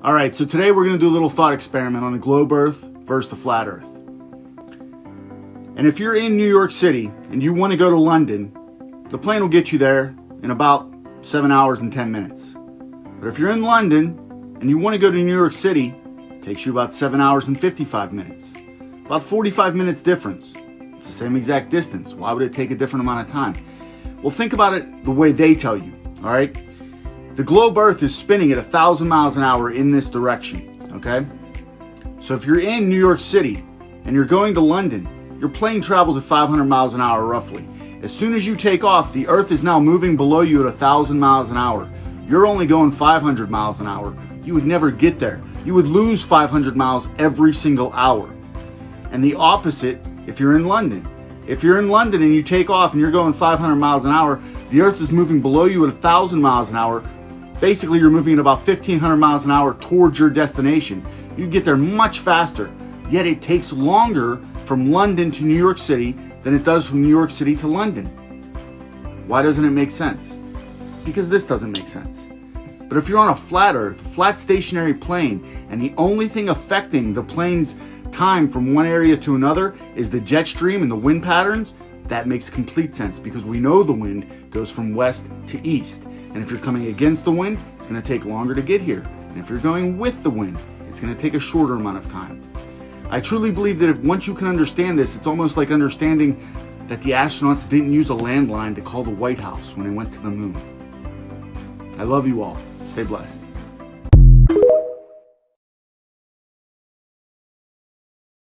All right, so today we're gonna do a little thought experiment on the globe Earth versus the flat Earth. And if you're in New York City and you wanna go to London, the plane will get you there in about 7 hours and 10 minutes. But if you're in London and you wanna go to New York City, it takes you about 7 hours and 55 minutes. About 45 minutes difference. It's the same exact distance. Why would it take a different amount of time? Well, think about it the way they tell you, all right? The globe Earth is spinning at 1,000 miles an hour in this direction, okay? So if you're in New York City and you're going to London, your plane travels at 500 miles an hour roughly. As soon as you take off, the Earth is now moving below you at 1,000 miles an hour. You're only going 500 miles an hour. You would never get there. You would lose 500 miles every single hour. And the opposite if you're in London. If you're in London and you take off and you're going 500 miles an hour, the Earth is moving below you at 1,000 miles an hour. Basically, you're moving at about 1,500 miles an hour towards your destination. You get there much faster, yet it takes longer from London to New York City than it does from New York City to London. Why doesn't it make sense? Because this doesn't make sense. But if you're on a flat Earth, flat stationary plane, and the only thing affecting the plane's time from one area to another is the jet stream and the wind patterns, that makes complete sense because we know the wind goes from west to east. And if you're coming against the wind, it's going to take longer to get here. And if you're going with the wind, it's going to take a shorter amount of time. I truly believe that once you can understand this, it's almost like understanding that the astronauts didn't use a landline to call the White House when they went to the moon. I love you all. Stay blessed.